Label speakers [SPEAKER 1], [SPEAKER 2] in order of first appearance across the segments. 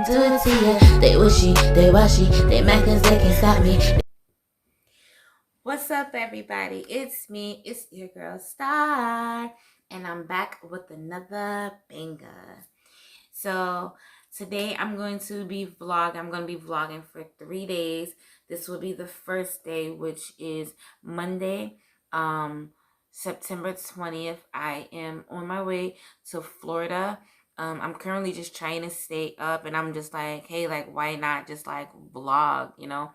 [SPEAKER 1] do it to you. They wishy, they washy, they mad cause they can't stop me. What's up, everybody? It's me, it's your girl Star, and I'm back with another banger. So today I'm going to be vlogging for 3 days. This will be the first day, which is Monday, September 20th. I am on my way to Florida. I'm currently just trying to stay up, and I'm just like, hey, like, why not just like vlog, you know?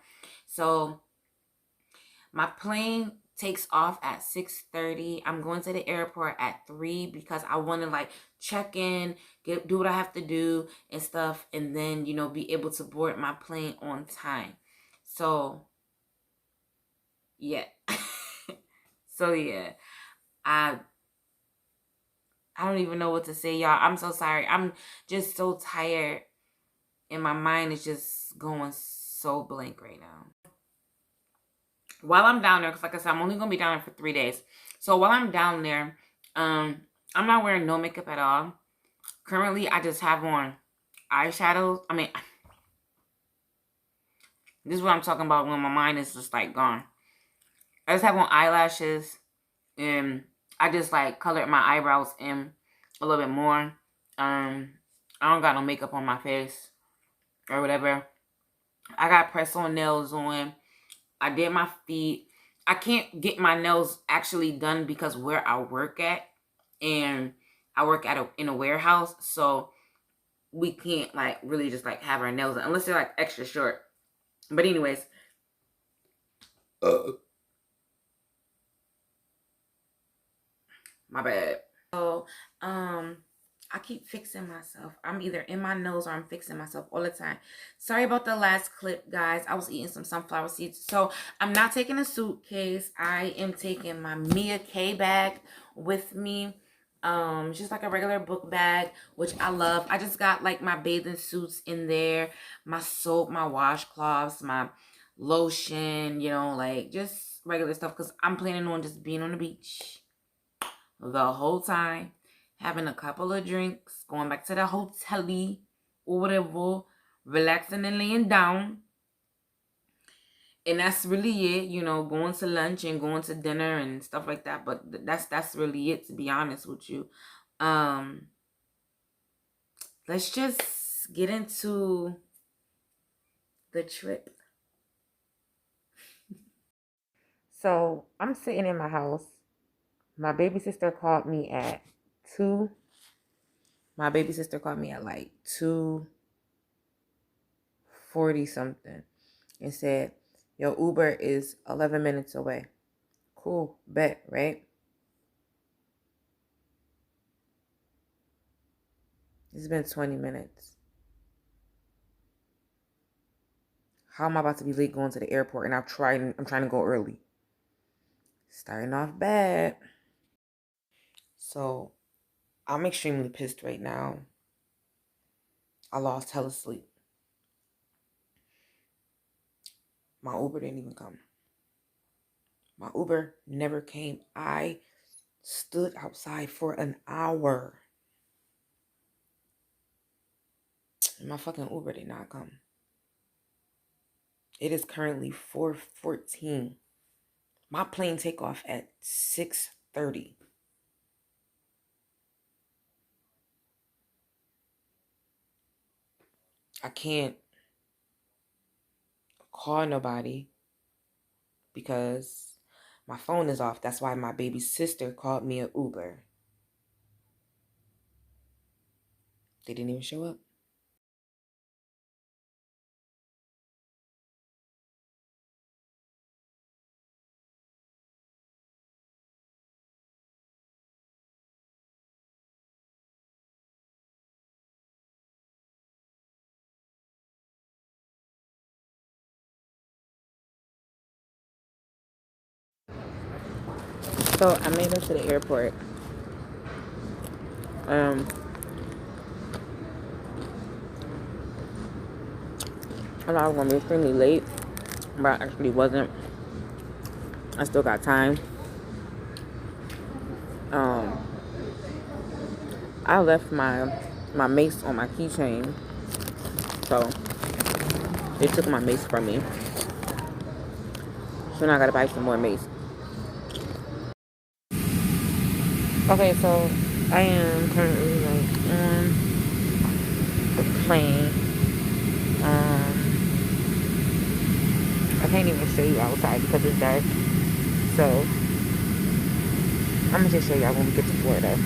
[SPEAKER 1] So my plane takes off at 6:30. I'm going to the airport at 3 because I want to like check in, do what I have to do and stuff, and then, you know, be able to board my plane on time. So yeah. Yeah. I don't even know what to say, y'all. I'm so sorry. I'm just so tired and my mind is just going so blank right now. While I'm down there, because like I said, I'm only going to be down there for 3 days. So while I'm down there, I'm not wearing no makeup at all. Currently, I just have on eyeshadows. I mean, this is what I'm talking about when my mind is just like gone. I just have on eyelashes, and I just like colored my eyebrows in a little bit more. I don't got no makeup on my face or whatever. I got press-on nails on. I did my feet. I can't get my nails actually done because where I work at, and I work at in a warehouse, so we can't like really just like have our nails done unless they're like extra short. But anyways, my bad. So I keep fixing myself. I'm either in my nose or I'm fixing myself all the time. Sorry about the last clip, guys. I was eating some sunflower seeds. So I'm not taking a suitcase. I am taking my Mia K bag with me. Just like a regular book bag, which I love. I just got like my bathing suits in there, my soap, my washcloths, my lotion, you know, like just regular stuff, because I'm planning on just being on the beach the whole time, having a couple of drinks, going back to the hotel or whatever, relaxing and laying down. And that's really it, you know, going to lunch and going to dinner and stuff like that. But that's really it, to be honest with you. Let's just get into the trip. So I'm sitting in my house. My baby sister called me at 2. My baby sister called me at like 2:40 something and said, yo, Uber is 11 minutes away. Cool, bet, right? It's been 20 minutes. How am I about to be late going to the airport, and I'm trying to go early? Starting off bad. So I'm extremely pissed right now. I lost hella sleep. My Uber didn't even come. My Uber never came. I stood outside for an hour. My fucking Uber did not come. It is currently 4:14. My plane take off at 6:30. I can't call nobody because my phone is off. That's why my baby sister called me an Uber. They didn't even show up. So I made it to the airport. I thought I was gonna be extremely late, but I actually wasn't. I still got time. I left my mace on my keychain, so they took my mace from me. So now I gotta buy some more mace. Okay, so I am currently like on the plane. I can't even show you outside because it's dark. So I'm gonna just show y'all when we get to Florida.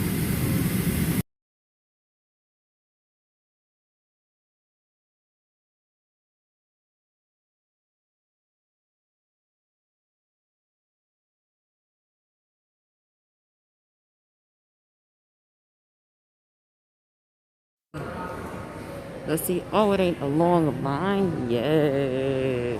[SPEAKER 1] Let's see. Oh, it ain't a long line. Yes.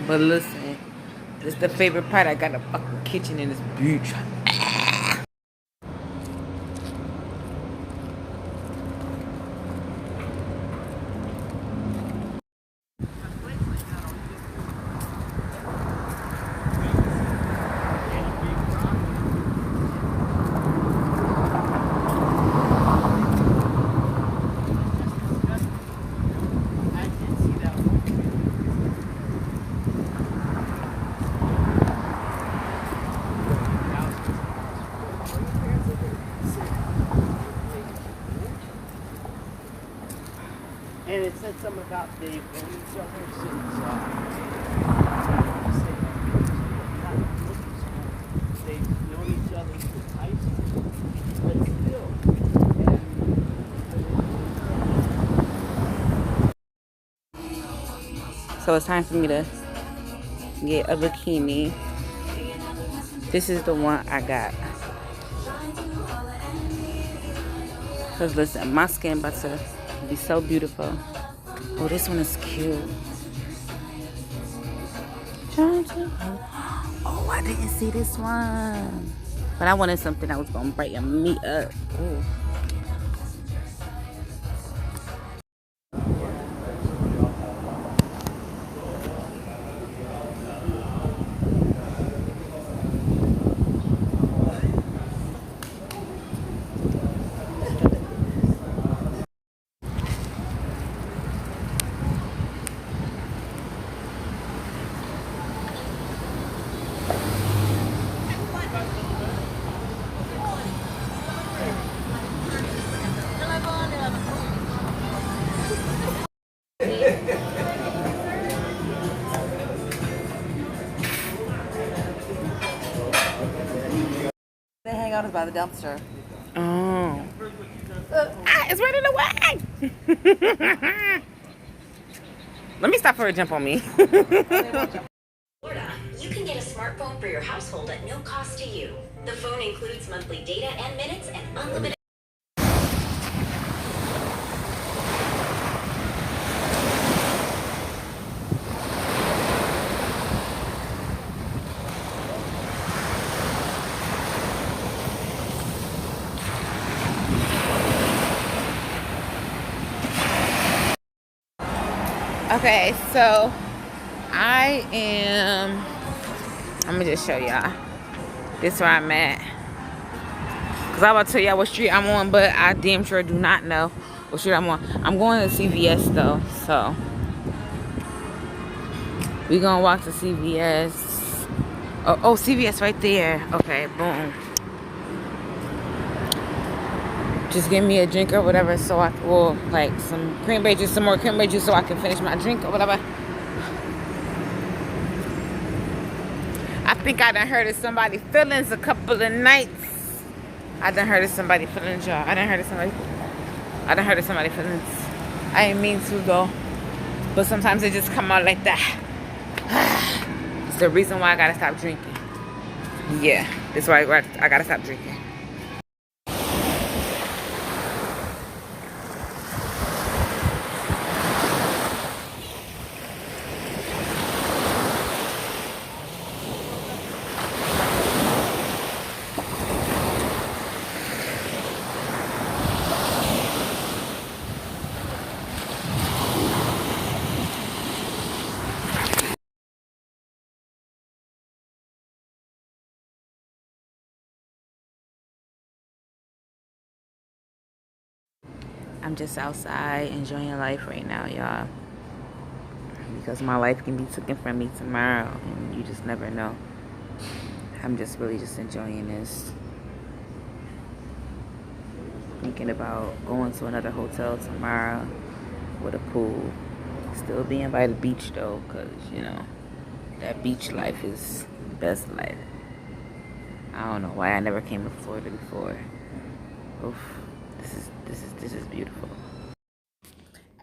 [SPEAKER 1] But listen, it's the favorite part. I got a fucking kitchen in this beach.
[SPEAKER 2] And it said something about they've known each other since they've known each other since high school. But still,
[SPEAKER 1] So it's time for me to get a bikini. This is the one I got. Cause listen, my skin about to be so beautiful. Oh, this one is cute. Oh, I didn't see this one. But I wanted something that was gonna brighten me up. Ooh.
[SPEAKER 2] they hang out by the dumpster.
[SPEAKER 1] Oh. It's running away. Let me stop for a jump on me.
[SPEAKER 3] Florida, you can get a smartphone for your household at no cost to you. The phone includes monthly data and minutes and unlimited.
[SPEAKER 1] Okay, so I'm gonna just show y'all. This is where I'm at. Cause I'm about to tell y'all what street I'm on, but I damn sure do not know what street I'm on. I'm going to CVS though, so we gonna walk to CVS. Oh, CVS right there. Okay, boom. Just give me a drink or whatever, so I will like some cranberry juice, some more cranberry juice, so I can finish my drink or whatever. I think I done hurted somebody's feelings a couple of nights. I done hurted somebody's feelings, y'all. I done hurted somebody's feelings. I ain't mean to though, but sometimes it just come out like that. It's the reason why I gotta stop drinking. Yeah, that's why I gotta stop drinking. I'm just outside enjoying life right now, y'all. Because my life can be taken from me tomorrow, and you just never know. I'm just really just enjoying this. Thinking about going to another hotel tomorrow with a pool. Still being by the beach though, because, you know, that beach life is the best life. I don't know why I never came to Florida before. Oof. This is beautiful.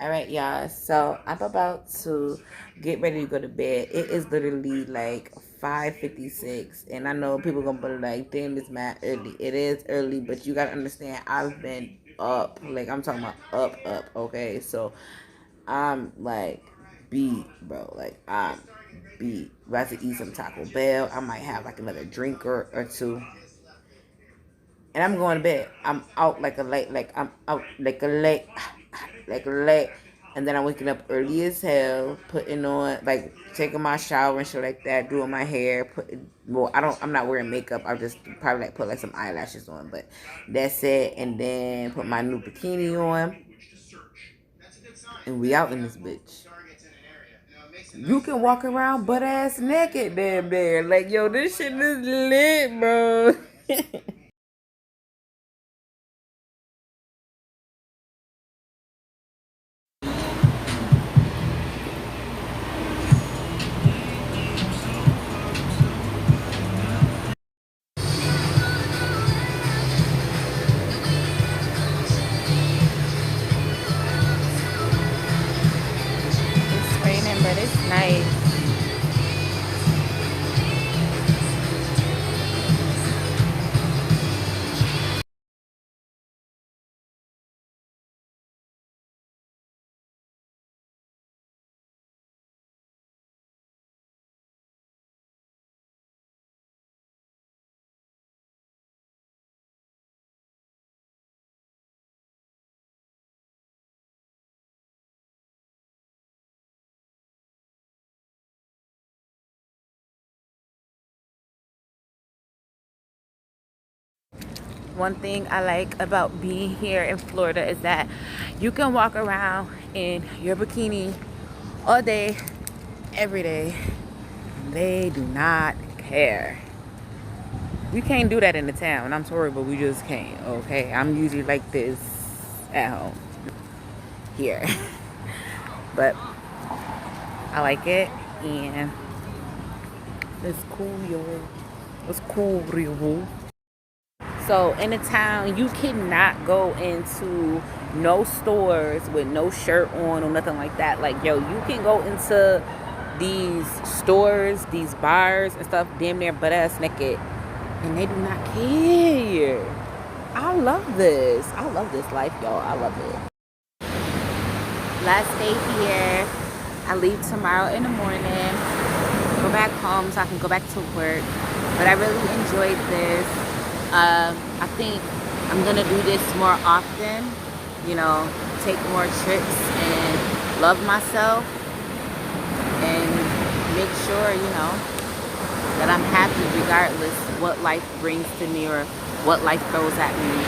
[SPEAKER 1] All right, y'all. So I'm about to get ready to go to bed. It is literally like 5:56, and I know people gonna be like, "Damn, it's mad early." It is early, but you gotta understand, I've been up. Like I'm talking about up. Okay, so I'm like beat, bro. Like I'm beat. About to eat some Taco Bell. I might have like another drink or two. And I'm going to bed. I'm out like a late, like I'm out like a late, like a late. And then I'm waking up early as hell, putting on, like, taking my shower and shit like that, doing my hair. I'm not wearing makeup. I'll just probably like put like some eyelashes on, but that's it. And then put my new bikini on, and we out in this bitch. You can walk around butt ass naked, damn there. Like, yo, this shit is lit, bro. It's raining, but it's nice. One thing I like about being here in Florida is that you can walk around in your bikini all day, every day. They do not care. We can't do that in the town. I'm sorry, but we just can't, okay? I'm usually like this at home. Here. But I like it, and it's cool, yo. It's cool, yo. So in the town, you cannot go into no stores with no shirt on or nothing like that. Like, yo, you can go into these stores, these bars and stuff, damn near butt ass naked, and they do not care. I love this. I love this life, y'all. I love it. Last day here. I leave tomorrow in the morning. Go back home so I can go back to work. But I really enjoyed this. I think I'm gonna do this more often, you know, take more trips and love myself and make sure, you know, that I'm happy regardless what life brings to me or what life throws at me.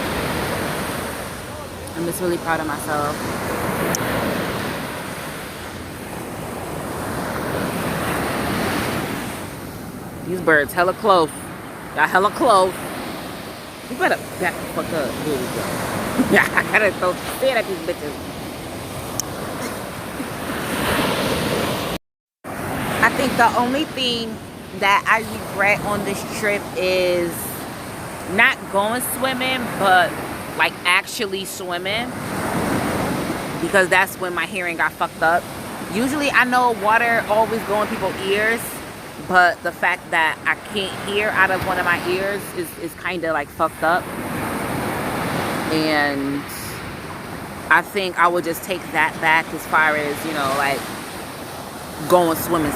[SPEAKER 1] I'm just really proud of myself. These birds hella close. Y'all hella close. You better back the fuck up. Here we go. Yeah, I gotta throw stand at these bitches. I think the only thing that I regret on this trip is not going swimming, but like actually swimming, because that's when my hearing got fucked up. Usually I know water always go in people's ears, but the fact that I can't hear out of one of my ears is kind of like fucked up. And I think I would just take that back as far as, you know, like going swimming.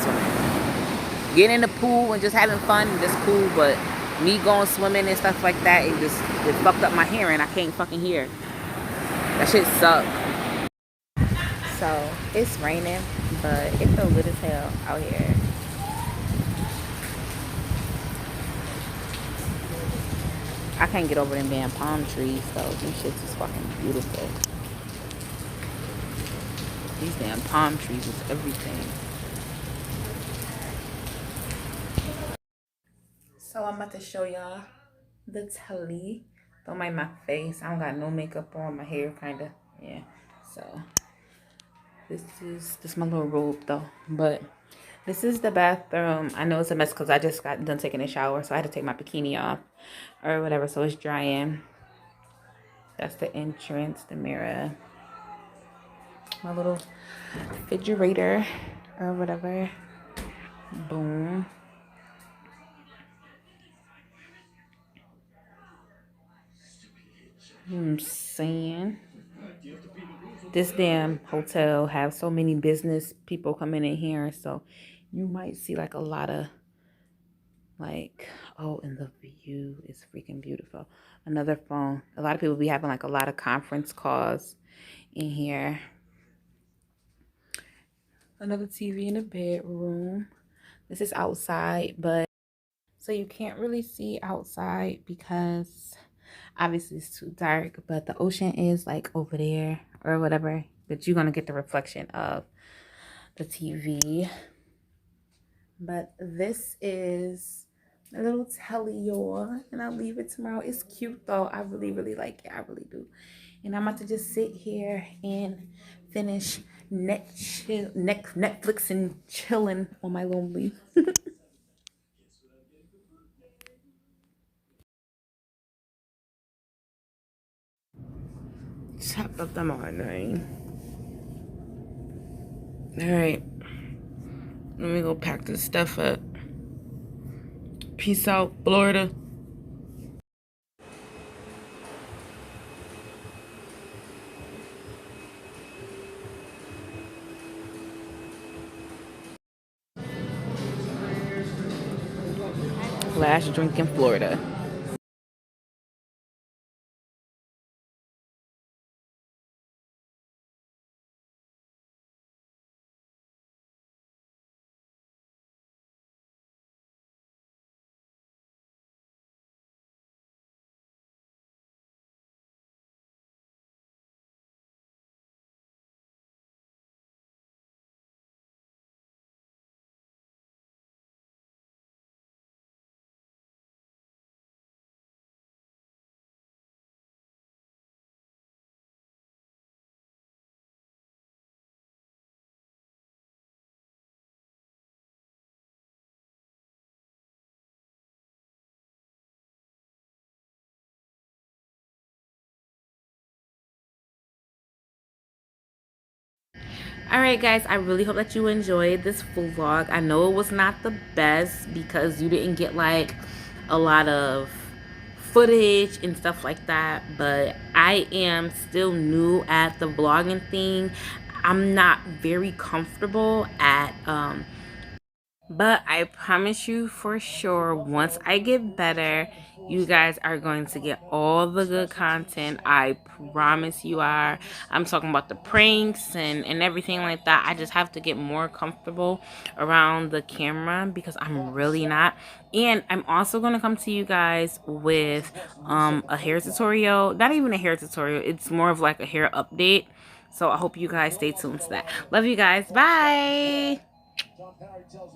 [SPEAKER 1] Getting in the pool and just having fun, just cool, but me going swimming and stuff like that, it fucked up my hearing. I can't fucking hear. That shit sucked. So it's raining, but it feels good as hell out here. I can't get over them damn palm trees though. These shits is fucking beautiful. these damn palm trees with everything. So I'm about to show y'all the telly. Don't mind my face. I don't got no makeup on. My hair kind of, yeah. So this is my little robe though. But this is the bathroom. I know it's a mess because I just got done taking a shower. So I had to take my bikini off or whatever. So it's drying. That's the entrance, the mirror. My little refrigerator or whatever. Boom. I'm saying this damn hotel have so many business people coming in here, so you might see like a lot of like, oh, and the view is freaking beautiful. Another phone. A lot of people be having like a lot of conference calls in here. Another TV in the bedroom. This is outside, but so you can't really see outside because obviously it's too dark, but the ocean is like over there or whatever, but you're gonna get the reflection of the TV. But this is a little telly, y'all, and I'll leave it tomorrow. It's cute though. I really like it. I really do. And I'm about to just sit here and finish Netflix and chilling on my lonely. Top of the morning. All right, let me go pack this stuff up. Peace out, Florida. Last drink in Florida. Alright guys, I really hope that you enjoyed this vlog. I know it was not the best because you didn't get like a lot of footage and stuff like that, but I am still new at the vlogging thing. I'm not very comfortable at but I promise you for sure, once I get better, you guys are going to get all the good content. I promise you are. I'm talking about the pranks and everything like that. I just have to get more comfortable around the camera because I'm really not. And I'm also going to come to you guys with a hair tutorial. Not even a hair tutorial. It's more of like a hair update. So I hope you guys stay tuned to that. Love you guys. Bye.